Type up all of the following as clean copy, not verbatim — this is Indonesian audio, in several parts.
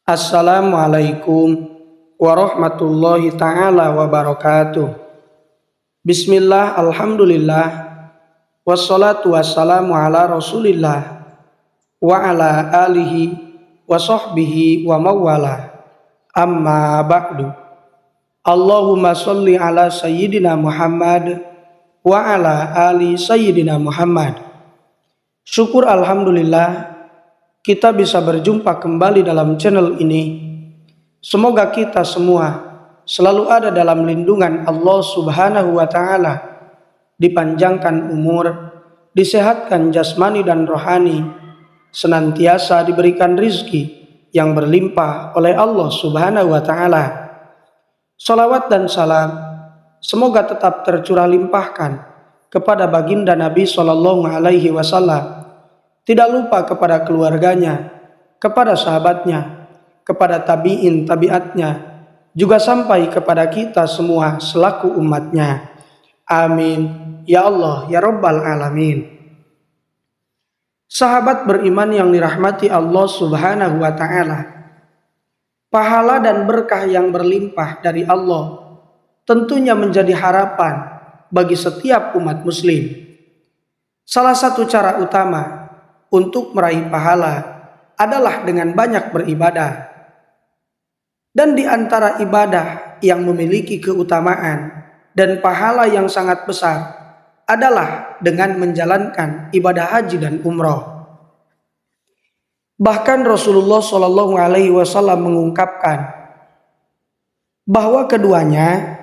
Assalamualaikum warahmatullahi ta'ala wabarakatuh. Bismillah, alhamdulillah, wassalatu wassalamu ala rasulillah wa ala alihi wa sahbihi wa mawala. Amma ba'du. Allahumma salli ala sayyidina Muhammad wa ala ali sayyidina Muhammad. Syukur alhamdulillah kita bisa berjumpa kembali dalam channel ini. Semoga kita semua selalu ada dalam lindungan Allah Subhanahu wa Ta'ala, dipanjangkan umur, disehatkan jasmani dan rohani, senantiasa diberikan rizki yang berlimpah oleh Allah Subhanahu wa Ta'ala. Salawat dan salam semoga tetap tercurah limpahkan kepada baginda Nabi Sallallahu Alaihi Wasallam, tidak lupa kepada keluarganya, kepada sahabatnya, kepada tabi'in tabi'atnya, juga sampai kepada kita semua selaku umatnya. Amin. Ya Allah, ya Rabbal Alamin. Sahabat beriman yang dirahmati Allah Subhanahu wa Ta'ala, pahala dan berkah yang berlimpah dari Allah tentunya menjadi harapan bagi setiap umat muslim. Salah satu cara utama untuk meraih pahala adalah dengan banyak beribadah. Dan di antara ibadah yang memiliki keutamaan dan pahala yang sangat besar adalah dengan menjalankan ibadah haji dan umroh. Bahkan Rasulullah Shallallahu Alaihi Wasallam mengungkapkan bahwa keduanya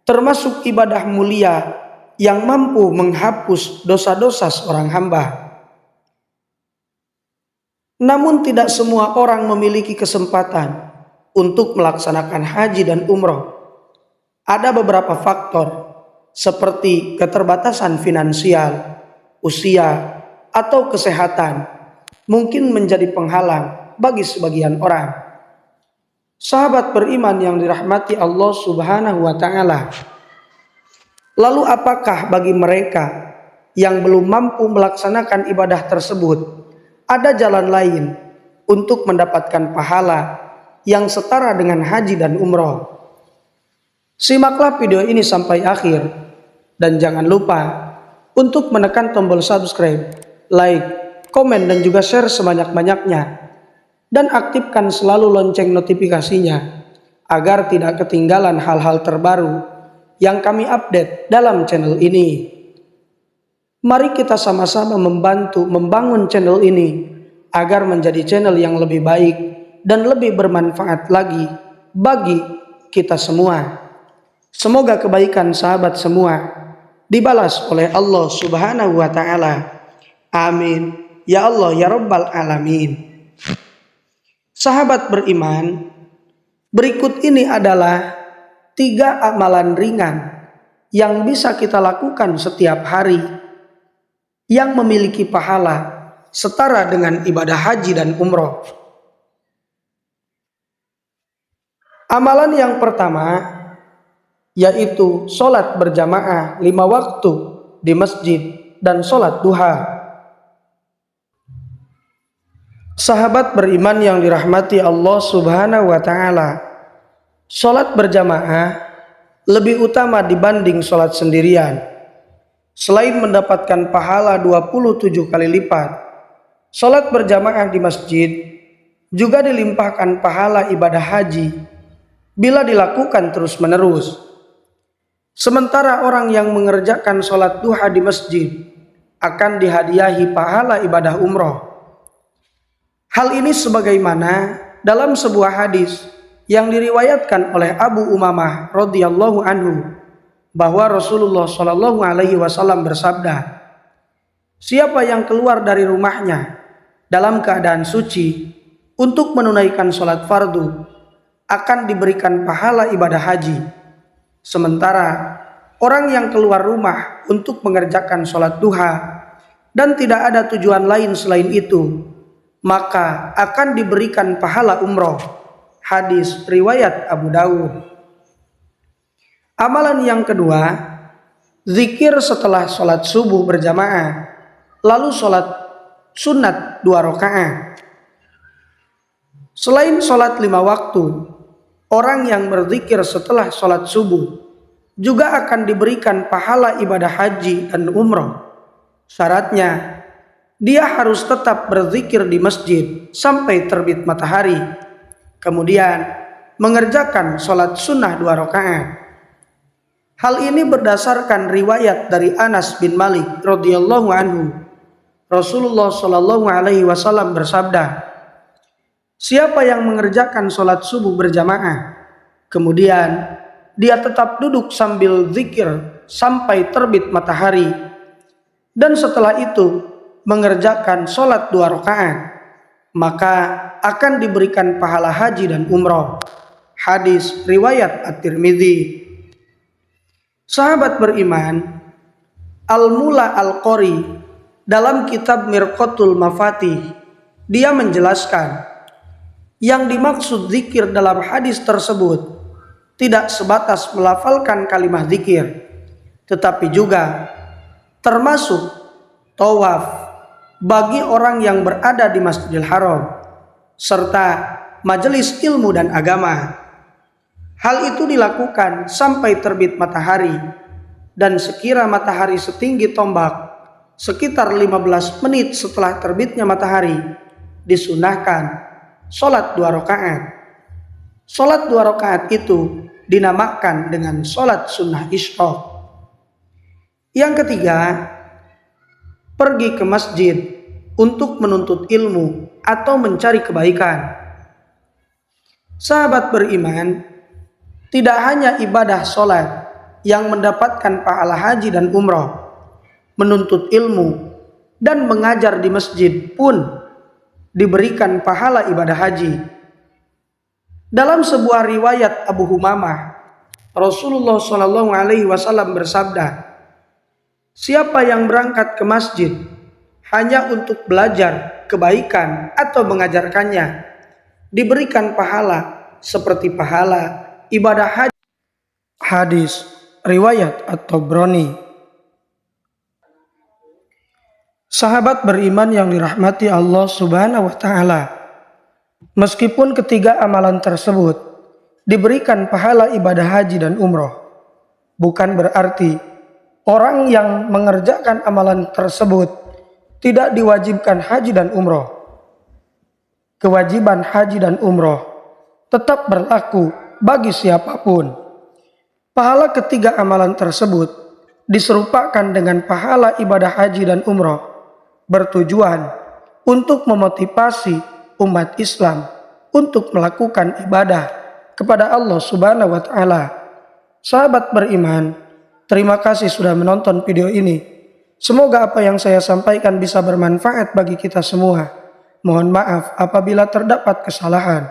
termasuk ibadah mulia yang mampu menghapus dosa-dosa seorang hamba. Namun tidak semua orang memiliki kesempatan untuk melaksanakan haji dan umroh. Ada beberapa faktor seperti keterbatasan finansial, usia, atau kesehatan mungkin menjadi penghalang bagi sebagian orang. Sahabat beriman yang dirahmati Allah Subhanahu wa Ta'ala, lalu apakah bagi mereka yang belum mampu melaksanakan ibadah tersebut ada jalan lain untuk mendapatkan pahala yang setara dengan haji dan umroh? Simaklah video ini sampai akhir dan jangan lupa untuk menekan tombol subscribe, like, komen dan juga share sebanyak-banyaknya, dan aktifkan selalu lonceng notifikasinya agar tidak ketinggalan hal-hal terbaru yang kami update dalam channel ini. Mari kita sama-sama membantu membangun channel ini agar menjadi channel yang lebih baik dan lebih bermanfaat lagi bagi kita semua. Semoga kebaikan sahabat semua dibalas oleh Allah Subhanahu wa Ta'ala. Amin. Ya Allah, ya Rabbal Alamin. Sahabat beriman, berikut ini adalah 3 amalan ringan yang bisa kita lakukan setiap hari yang memiliki pahala setara dengan ibadah haji dan umroh. Amalan yang pertama yaitu sholat berjamaah 5 waktu di masjid dan sholat duha. Sahabat beriman yang dirahmati Allah Subhanahu wa Ta'ala, sholat berjamaah lebih utama dibanding sholat sendirian. Selain mendapatkan pahala 27 kali lipat, sholat berjamaah di masjid juga dilimpahkan pahala ibadah haji bila dilakukan terus-menerus. Sementara orang yang mengerjakan sholat duha di masjid akan dihadiahi pahala ibadah umroh. Hal ini sebagaimana dalam sebuah hadis yang diriwayatkan oleh Abu Umamah radhiyallahu anhu, bahwa Rasulullah Shallallahu Alaihi Wasallam bersabda, siapa yang keluar dari rumahnya dalam keadaan suci untuk menunaikan sholat fardu akan diberikan pahala ibadah haji. Sementara orang yang keluar rumah untuk mengerjakan sholat duha dan tidak ada tujuan lain selain itu, maka akan diberikan pahala umroh. Hadis riwayat Abu Dawud. Amalan yang kedua, zikir setelah sholat subuh berjamaah, lalu sholat sunat 2 rakaat. Selain sholat 5 waktu, orang yang berzikir setelah sholat subuh juga akan diberikan pahala ibadah haji dan umroh. Syaratnya, dia harus tetap berzikir di masjid sampai terbit matahari, kemudian mengerjakan sholat sunnah 2 rakaat. Hal ini berdasarkan riwayat dari Anas bin Malik radhiyallahu anhu. Rasulullah shallallahu alaihi wasallam bersabda, siapa yang mengerjakan sholat subuh berjamaah, kemudian dia tetap duduk sambil zikir sampai terbit matahari, dan setelah itu mengerjakan sholat 2 rakaat, maka akan diberikan pahala haji dan umroh. Hadis riwayat At-Tirmidzi. Sahabat beriman, Al-Mula Al-Qori dalam kitab Mirqatul Mafatih, dia menjelaskan yang dimaksud zikir dalam hadis tersebut tidak sebatas melafalkan kalimat zikir, tetapi juga termasuk tawaf bagi orang yang berada di Masjidil Haram, serta majelis ilmu dan agama. Hal itu dilakukan sampai terbit matahari, dan sekira matahari setinggi tombak, sekitar 15 menit setelah terbitnya matahari, disunahkan sholat 2 rakaat. Sholat 2 rakaat itu dinamakan dengan sholat sunnah isyraq. Yang ketiga, pergi ke masjid untuk menuntut ilmu atau mencari kebaikan. Sahabat beriman, tidak hanya ibadah sholat yang mendapatkan pahala haji dan umroh, menuntut ilmu dan mengajar di masjid pun diberikan pahala ibadah haji. Dalam sebuah riwayat Abu Humamah, Rasulullah Shallallahu Alaihi Wasallam bersabda, siapa yang berangkat ke masjid hanya untuk belajar kebaikan atau mengajarkannya, diberikan pahala seperti pahala ibadah haji. Hadis riwayat At-Tabrani. Sahabat beriman yang dirahmati Allah Subhanahu wa taala, meskipun ketiga amalan tersebut diberikan pahala ibadah haji dan umroh, bukan berarti orang yang mengerjakan amalan tersebut tidak diwajibkan haji dan umroh. Kewajiban haji dan umroh tetap berlaku bagi siapapun. Pahala ketiga amalan tersebut diserupakan dengan pahala ibadah haji dan umroh, bertujuan untuk memotivasi umat Islam untuk melakukan ibadah kepada Allah Subhanahu wa taala. Sahabat beriman, terima kasih sudah menonton video ini. Semoga apa yang saya sampaikan bisa bermanfaat bagi kita semua. Mohon maaf apabila terdapat kesalahan.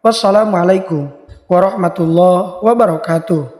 Wassalamualaikum warahmatullahi wabarakatuh.